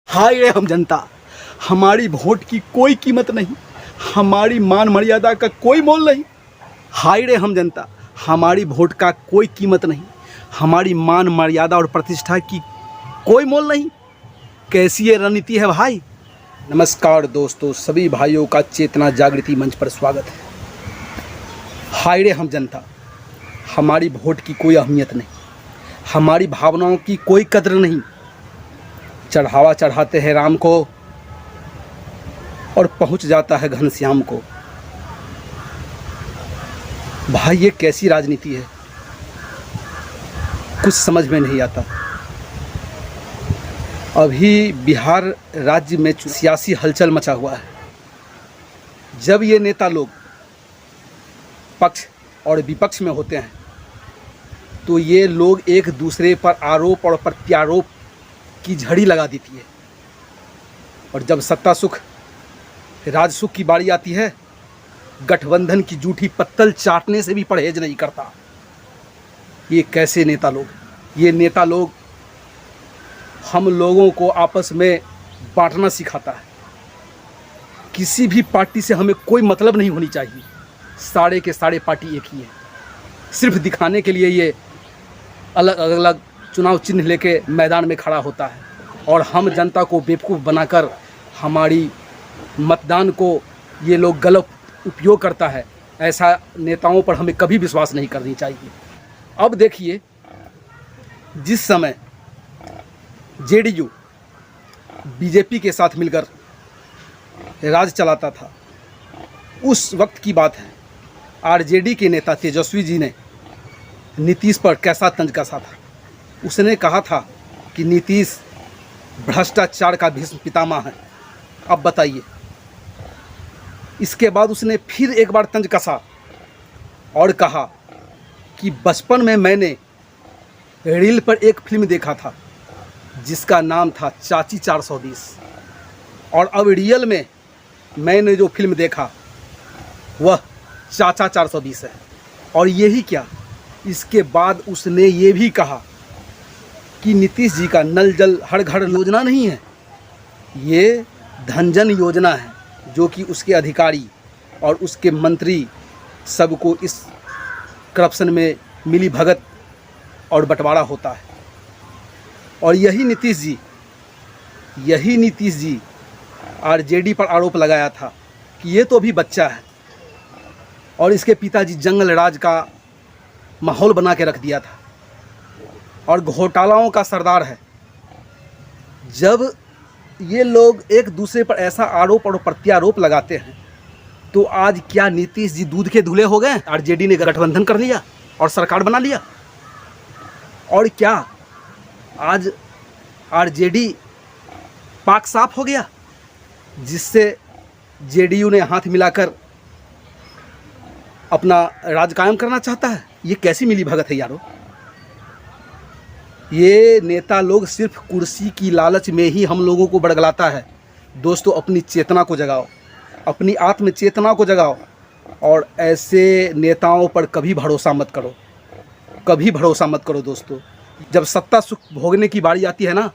हाय रे हम जनता, हमारी वोट की कोई कीमत नहीं, हमारी मान मर्यादा का कोई मोल नहीं। हाय रे हम जनता, हमारी वोट का कोई कीमत नहीं, हमारी मान मर्यादा और प्रतिष्ठा की कोई मोल नहीं। कैसी ये रणनीति है भाई। नमस्कार दोस्तों, सभी भाइयों का चेतना जागृति मंच पर स्वागत है। हाय रे हम जनता, हमारी वोट की कोई अहमियत नहीं, हमारी भावनाओं की कोई कद्र नहीं। चढ़ावा चढ़ाते हैं राम को और पहुंच जाता है घनश्याम को। भाई ये कैसी राजनीति है, कुछ समझ में नहीं आता। अभी बिहार राज्य में सियासी हलचल मचा हुआ है। जब ये नेता लोग पक्ष और विपक्ष में होते हैं तो ये लोग एक दूसरे पर आरोप और प्रत्यारोप की झड़ी लगा देती है, और जब सत्ता सुख राज सुख की बारी आती है, गठबंधन की जूठी पत्तल चाटने से भी परहेज नहीं करता। ये कैसे नेता लोग, ये नेता लोग हम लोगों को आपस में बांटना सिखाता है। किसी भी पार्टी से हमें कोई मतलब नहीं होनी चाहिए, सारे के सारे पार्टी एक ही है। सिर्फ दिखाने के लिए ये अलग अलग चुनाव चिन्ह लेके मैदान में खड़ा होता है, और हम जनता को बेवकूफ़ बनाकर हमारी मतदान को ये लोग गलत उपयोग करता है। ऐसा नेताओं पर हमें कभी विश्वास नहीं करनी चाहिए। अब देखिए, जिस समय जेडीयू बीजेपी के साथ मिलकर राज चलाता था, उस वक्त की बात है। आरजेडी के नेता तेजस्वी जी ने नीतीश पर कैसा तंज कसा था। उसने कहा था कि नीतीश भ्रष्टाचार का भीष्म पितामह है। अब बताइए, इसके बाद उसने फिर एक बार तंज कसा और कहा कि बचपन में मैंने रील पर एक फिल्म देखा था जिसका नाम था चाची 420, और अब रियल में मैंने जो फिल्म देखा वह चाचा 420 है। और यही क्या, इसके बाद उसने ये भी कहा कि नीतीश जी का नल जल हर घर योजना नहीं है, ये धन जन योजना है, जो कि उसके अधिकारी और उसके मंत्री सबको इस करप्शन में मिली भगत और बंटवारा होता है। और यही नीतीश जी आरजेडी पर आरोप लगाया था कि ये तो अभी बच्चा है, और इसके पिताजी जंगल राज का माहौल बना के रख दिया था और घोटालाओं का सरदार है। जब ये लोग एक दूसरे पर ऐसा आरोप और प्रत्यारोप लगाते हैं तो आज क्या नीतीश जी दूध के धुले हो गए? आरजेडी ने गठबंधन कर लिया और सरकार बना लिया, और क्या आज आरजेडी पाक साफ हो गया, जिससे जेडीयू ने हाथ मिलाकर अपना राज कायम करना चाहता है? ये कैसी मिली भगत है यारो। ये नेता लोग सिर्फ कुर्सी की लालच में ही हम लोगों को बड़गलाता है। दोस्तों, अपनी चेतना को जगाओ, अपनी आत्म चेतना को जगाओ, और ऐसे नेताओं पर कभी भरोसा मत करो, कभी भरोसा मत करो दोस्तों। जब सत्ता सुख भोगने की बारी आती है ना,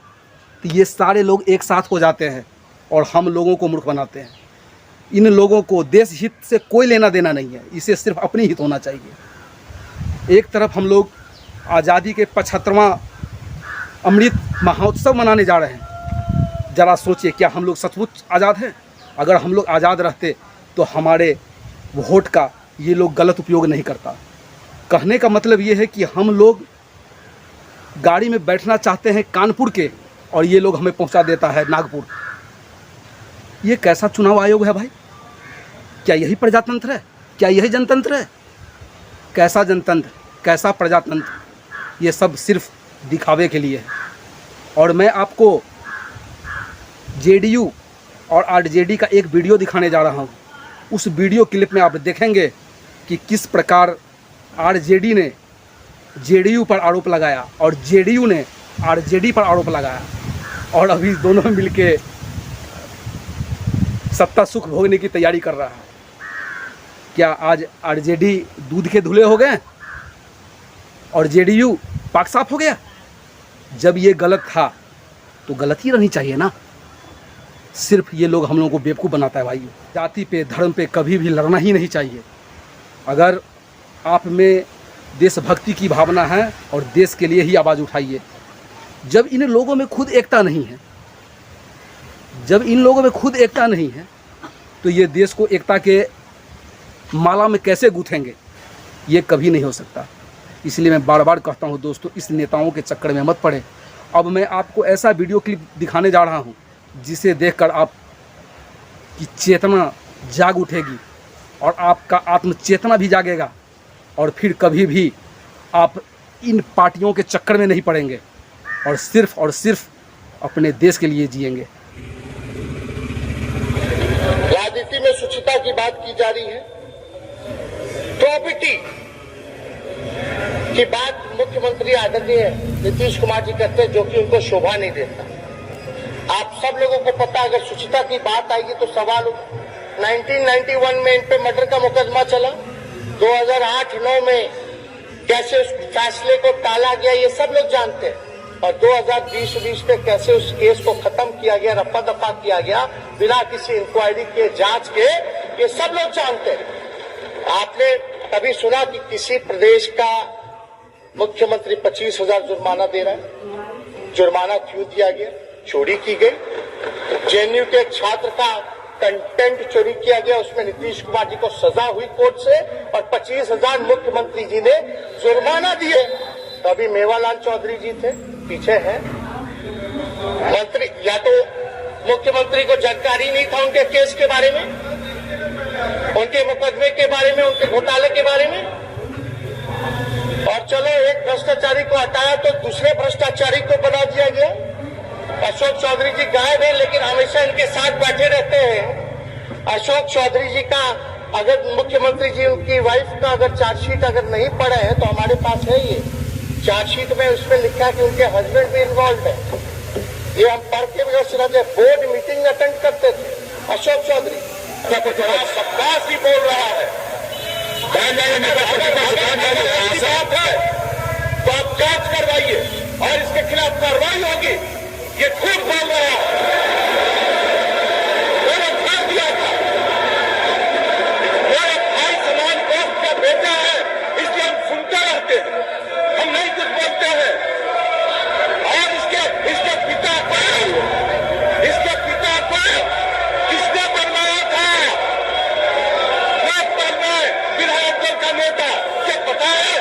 तो ये सारे लोग एक साथ हो जाते हैं और हम लोगों को मूर्ख बनाते हैं। इन लोगों को देश हित से कोई लेना देना नहीं है, इसे सिर्फ अपनी हित होना चाहिए। एक तरफ हम लोग आज़ादी के 75वां अमृत महोत्सव मनाने जा रहे हैं। ज़रा सोचिए, क्या हम लोग सचमुच आज़ाद हैं? अगर हम लोग आज़ाद रहते तो हमारे वोट का ये लोग गलत उपयोग नहीं करता। कहने का मतलब ये है कि हम लोग गाड़ी में बैठना चाहते हैं कानपुर के, और ये लोग हमें पहुंचा देता है नागपुर। ये कैसा चुनाव आयोग है भाई? क्या यही प्रजातंत्र है? क्या यही जनतंत्र है? कैसा जनतंत्र, कैसा प्रजातंत्र? ये सब सिर्फ दिखावे के लिए है। और मैं आपको जेडीयू और आरजेडी का एक वीडियो दिखाने जा रहा हूँ। उस वीडियो क्लिप में आप देखेंगे कि किस प्रकार आरजेडी ने जेडीयू पर आरोप लगाया और जेडीयू ने आरजेडी पर आरोप लगाया, और अभी दोनों मिलके सत्ता सुख भोगने की तैयारी कर रहा है। क्या आज आरजेडी दूध के धुले हो गए और जेडीयू पाक साफ हो गया? जब ये गलत था तो गलत ही रहनी चाहिए ना। सिर्फ ये लोग हम लोगों को बेवकूफ़ बनाता है भाइयों। जाति पे, धर्म पे कभी भी लड़ना ही नहीं चाहिए। अगर आप में देशभक्ति की भावना है और देश के लिए ही आवाज़ उठाइए। जब इन लोगों में खुद एकता नहीं है, तो ये देश को एकता के माला में कैसे गूँथेंगे, ये कभी नहीं हो सकता। इसलिए मैं बार बार कहता हूँ दोस्तों, इस नेताओं के चक्कर में मत पड़े। अब मैं आपको ऐसा वीडियो क्लिप दिखाने जा रहा हूँ जिसे देखकर आपकी चेतना जाग उठेगी और आपका आत्मचेतना भी जागेगा, और फिर कभी भी आप इन पार्टियों के चक्कर में नहीं पड़ेंगे और सिर्फ अपने देश के लिए जिएंगे। राजनीति में शुचिता की बात की जा रही है, प्रॉपर्टी की बात मुख्यमंत्री आदरणीय नीतीश कुमार जी करते हैं, जो कि उनको शोभा नहीं देता। आप सब लोगों को पता, अगर शुचिता की बात आएगी तो सवाल 1991 में इन पे मर्डर का मुकदमा चला, 2008-9 में कैसे उस फैसले को टाला गया ये सब लोग जानते हैं, और 2020 में कैसे उस केस को खत्म किया गया, रफा दफा किया गया बिना किसी इंक्वायरी के, जांच के, ये सब लोग जानते हैं। आपने कभी सुना कि किसी प्रदेश का मुख्यमंत्री 25,000 जुर्माना दे रहा है? जुर्माना क्यों दिया गया? चोरी की गई। जेएनयू के एक छात्र का कंटेंट चोरी किया गया, उसमें नीतीश कुमार जी को सजा हुई कोर्ट से, और 25,000 मुख्यमंत्री जी ने जुर्माना दिए। तो अभी मेवालाल चौधरी जी थे, पीछे हैं मंत्री, या तो मुख्यमंत्री को जानकारी नहीं था उनके केस के बारे में, उनके मुकदमे के बारे में, उनके घोटाले के बारे में। और चलो, एक भ्रष्टाचारी को हटाया तो दूसरे भ्रष्टाचारी को बना दिया गया। अशोक चौधरी जी गायब है, लेकिन हमेशा इनके साथ बैठे रहते हैं। अशोक चौधरी जी का, अगर मुख्यमंत्री जी उनकी वाइफ का अगर चार्जशीट अगर नहीं पढ़े हैं तो हमारे पास है ये चार्जशीट में, उसमें लिखा है कि उनके हस्बैंड भी इन्वॉल्व है। ये हम पढ़ के भी सुनाते, बोर्ड मीटिंग अटेंड करते थे अशोक चौधरी। बकवास ही बोल रहा है, तो आप जांच करवाइए और इसके खिलाफ कार्रवाई होगी। ये झूठ बोल रहा है, मैंने ठान दिया था, मेरे भाई समान दोस्त का बेटा है, इसलिए हम सुनते रहते हैं, हम नहीं कुछ बोलते हैं। और इसके पिता को किसने बनवाया था? विधायक दल का नेता, क्या पता है?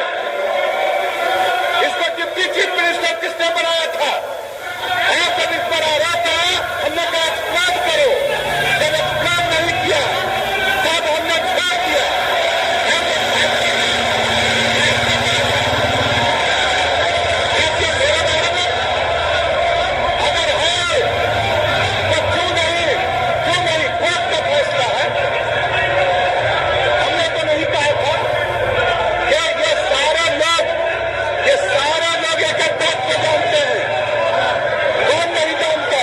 इसको डिप्टी चीफ मिनिस्टर किसने बनाया था? जब इस पर आरोप आया, हमने कहा एक्सप्लेन करो। जब एक्सप्लेन नहीं किया तब हमने छोड़ दिया। अगर है तो क्यों नहीं कोर्ट का फैसला है। हमने तो नहीं कहा था कि ये सारे लोग एक बात को जानते हैं, कौन नहीं जानता?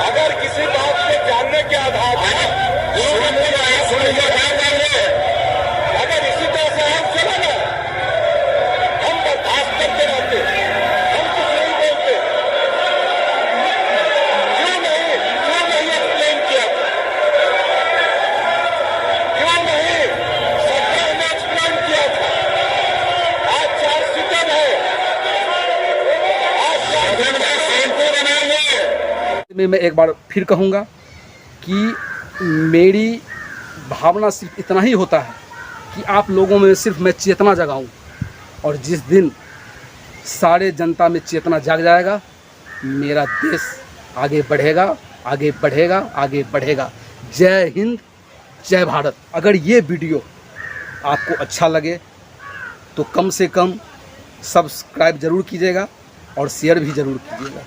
अगर किसी बात को जानने के आधार पर अगर इसी तरह से हम चले ना, हम बर्दाश्त करते रहते, हम कुछ नहीं बोलते। क्यों नहीं एक्सप्लेन किया? क्यों नहीं सरकार ने एक्सप्लेन किया था? आज चार्जशीट है, आज चार्जशीट बनाएंगे। मैं एक बार फिर कहूँगा कि मेरी भावना सिर्फ इतना ही होता है कि आप लोगों में सिर्फ मैं चेतना जगाऊं, और जिस दिन सारे जनता में चेतना जाग जाएगा, मेरा देश आगे बढ़ेगा, आगे बढ़ेगा, आगे बढ़ेगा। जय हिंद, जय भारत। अगर ये वीडियो आपको अच्छा लगे तो कम से कम सब्सक्राइब ज़रूर कीजिएगा और शेयर भी ज़रूर कीजिएगा।